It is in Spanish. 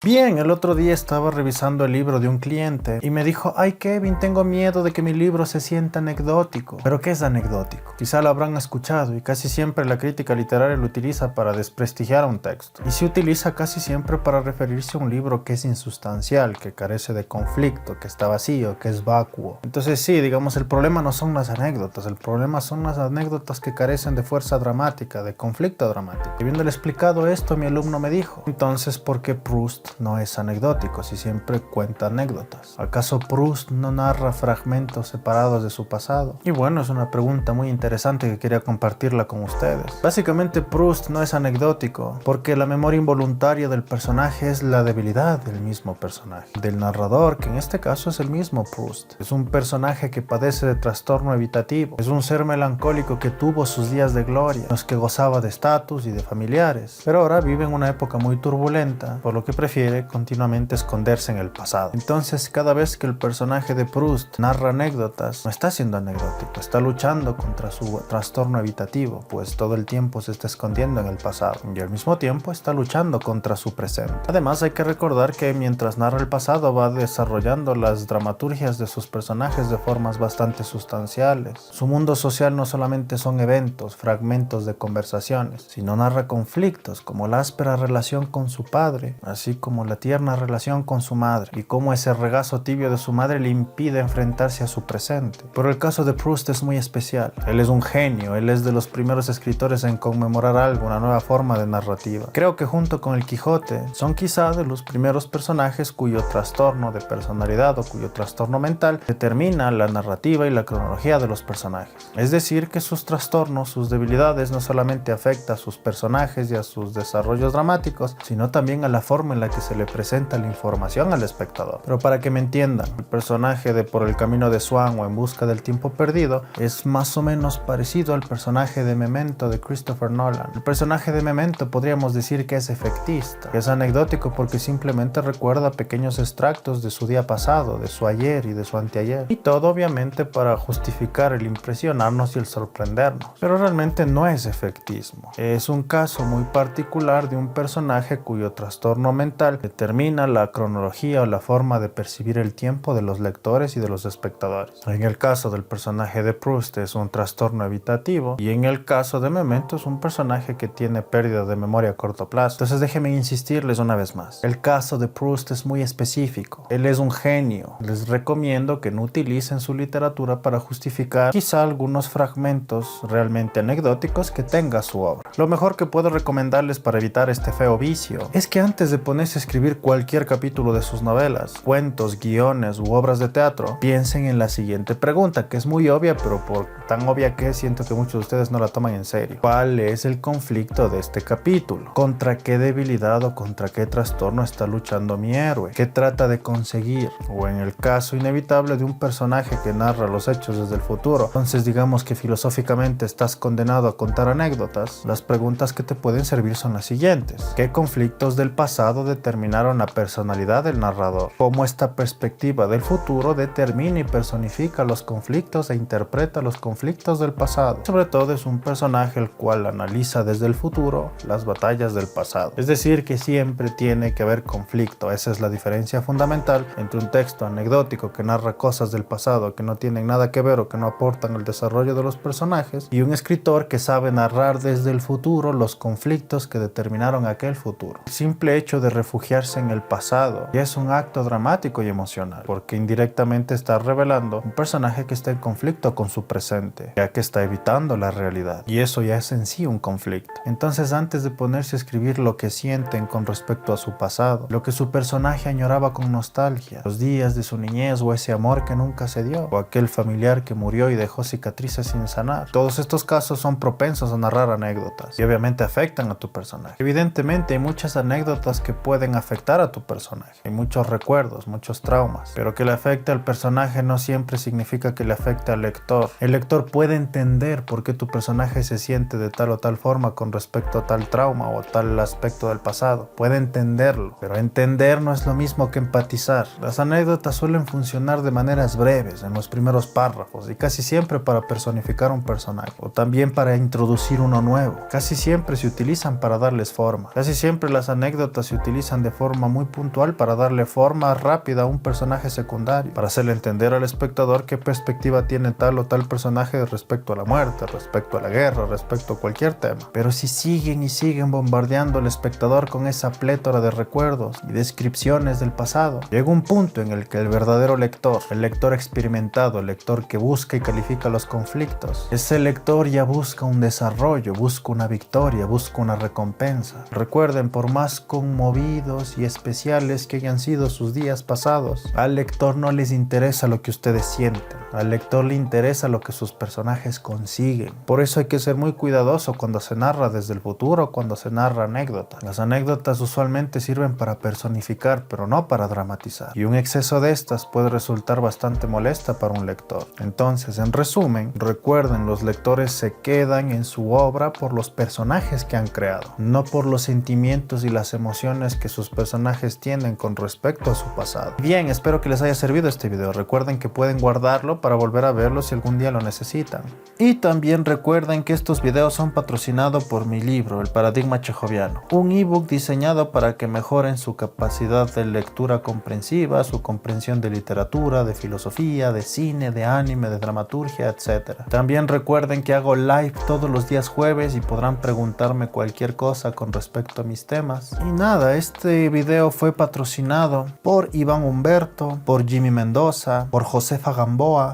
Bien, el otro día estaba revisando el libro de un cliente y me dijo: ay Kevin, tengo miedo de que mi libro se sienta anecdótico. ¿Pero qué es anecdótico? Quizá lo habrán escuchado y casi siempre la crítica literaria lo utiliza para desprestigiar un texto. Y se utiliza casi siempre para referirse a un libro que es insustancial, que carece de conflicto, que está vacío, que es vacuo. Entonces sí, digamos, el problema no son las anécdotas, el problema son las anécdotas que carecen de fuerza dramática, de conflicto dramático. Y habiéndole explicado esto, mi alumno me dijo: entonces, ¿por qué Proust no es anecdótico si siempre cuenta anécdotas? ¿Acaso Proust no narra fragmentos separados de su pasado? Y bueno, es una pregunta muy interesante que quería compartirla con ustedes. Básicamente Proust no es anecdótico porque la memoria involuntaria del personaje es la debilidad del mismo personaje, del narrador, que en este caso es el mismo Proust. Es un personaje que padece de trastorno evitativo, es un ser melancólico que tuvo sus días de gloria, en los que gozaba de estatus y de familiares, pero ahora vive en una época muy turbulenta, por lo que prefiere continuamente esconderse en el pasado. Entonces, cada vez que el personaje de Proust narra anécdotas, no está siendo anecdótico, está luchando contra su trastorno evitativo, pues todo el tiempo se está escondiendo en el pasado y al mismo tiempo está luchando contra su presente. Además, hay que recordar que mientras narra el pasado va desarrollando las dramaturgias de sus personajes de formas bastante sustanciales. Su mundo social no solamente son eventos, fragmentos de conversaciones, sino narra conflictos como la áspera relación con su padre, así como la tierna relación con su madre, y cómo ese regazo tibio de su madre le impide enfrentarse a su presente. Pero el caso de Proust es muy especial. Él es un genio, él es de los primeros escritores en conmemorar algo, una nueva forma de narrativa. Creo que junto con el Quijote son quizá de los primeros personajes cuyo trastorno de personalidad o cuyo trastorno mental determina la narrativa y la cronología de los personajes. Es decir, que sus trastornos, sus debilidades no solamente afectan a sus personajes y a sus desarrollos dramáticos, sino también a la forma en la que se le presenta la información al espectador. Pero para que me entiendan, el personaje de Por el camino de Swan o En busca del tiempo perdido es más o menos parecido al personaje de Memento de Christopher Nolan. El personaje de Memento podríamos decir que es efectista, que es anecdótico porque simplemente recuerda pequeños extractos de su día pasado, de su ayer y de su anteayer. Y todo obviamente para justificar el impresionarnos y el sorprendernos. Pero realmente no es efectismo. Es un caso muy particular de un personaje cuyo trastorno mental determina la cronología o la forma de percibir el tiempo de los lectores y de los espectadores. En el caso del personaje de Proust es un trastorno evitativo y en el caso de Memento es un personaje que tiene pérdida de memoria a corto plazo. Entonces déjenme insistirles una vez más. El caso de Proust es muy específico. Él es un genio. Les recomiendo que no utilicen su literatura para justificar quizá algunos fragmentos realmente anecdóticos que tenga su obra. Lo mejor que puedo recomendarles para evitar este feo vicio es que antes de ponerse a escribir cualquier capítulo de sus novelas, cuentos, guiones u obras de teatro, piensen en la siguiente pregunta, que es muy obvia, pero por tan obvia que siento que muchos de ustedes no la toman en serio. ¿Cuál es el conflicto de este capítulo? ¿Contra qué debilidad o contra qué trastorno está luchando mi héroe? ¿Qué trata de conseguir? O en el caso inevitable de un personaje que narra los hechos desde el futuro, entonces digamos que filosóficamente estás condenado a contar anécdotas. Las preguntas que te pueden servir son las siguientes. ¿Qué conflictos del pasado determinaron la personalidad del narrador? ¿Cómo esta perspectiva del futuro determina y personifica los conflictos e interpreta los conflictos del pasado? Sobre todo es un personaje el cual analiza desde el futuro las batallas del pasado. Es decir, que siempre tiene que haber conflicto. Esa es la diferencia fundamental entre un texto anecdótico que narra cosas del pasado que no tienen nada que ver o que no aportan al desarrollo de los personajes y un escritor que sabe narrar desde el futuro los conflictos que determinaron aquel futuro. El simple hecho de refugiarse en el pasado ya es un acto dramático y emocional, porque indirectamente está revelando un personaje que está en conflicto con su presente, ya que está evitando la realidad, y eso ya es en sí un conflicto. Entonces, antes de ponerse a escribir lo que sienten con respecto a su pasado, lo que su personaje añoraba con nostalgia, los días de su niñez o ese amor que nunca se dio, o aquel familiar que murió y dejó cicatrices sin sanar, todos estos casos son propensos a narrar anécdotas y obviamente afectan a tu personaje. Evidentemente hay muchas anécdotas que pueden afectar a tu personaje, hay muchos recuerdos, muchos traumas, pero que le afecte al personaje no siempre significa que le afecte al lector. El lector puede entender por qué tu personaje se siente de tal o tal forma con respecto a tal trauma o tal aspecto del pasado, puede entenderlo, pero entender no es lo mismo que empatizar. Las anécdotas suelen funcionar de maneras breves, en los primeros párrafos, y casi siempre para personificar un personaje, o también para introducir uno nuevo. Casi siempre se utilizan para darles forma. Casi siempre las anécdotas se utilizan utilizan de forma muy puntual para darle forma rápida a un personaje secundario, para hacerle entender al espectador qué perspectiva tiene tal o tal personaje respecto a la muerte, respecto a la guerra, respecto a cualquier tema. Pero si siguen y siguen bombardeando al espectador con esa plétora de recuerdos y descripciones del pasado, llega un punto en el que el verdadero lector, el lector experimentado, el lector que busca y califica los conflictos, ese lector ya busca un desarrollo, busca una victoria, busca una recompensa. Recuerden, por más conmovidos y especiales que hayan sido sus días pasados, al lector no les interesa lo que ustedes sienten, al lector le interesa lo que sus personajes consiguen. Por eso hay que ser muy cuidadoso cuando se narra desde el futuro o cuando se narra anécdotas. Las anécdotas usualmente sirven para personificar, pero no para dramatizar, y un exceso de estas puede resultar bastante molesta para un lector. Entonces, en resumen, recuerden, los lectores se quedan en su obra por los personajes que han creado, no por los sentimientos y las emociones que sus personajes tienen con respecto a su pasado. Bien, espero que les haya servido este video. Recuerden que pueden guardarlo para volver a verlo si algún día lo necesitan. Y también recuerden que estos videos son patrocinados por mi libro, El Paradigma Chejoviano, un ebook diseñado para que mejoren su capacidad de lectura comprensiva, su comprensión de literatura, de filosofía, de cine, de anime, de dramaturgia, etc. También recuerden que hago live todos los días jueves y podrán preguntarme cualquier cosa con respecto a mis temas. Y nada, este video fue patrocinado por Iván Humberto, por Jimmy Mendoza, por Josefa Gamboa,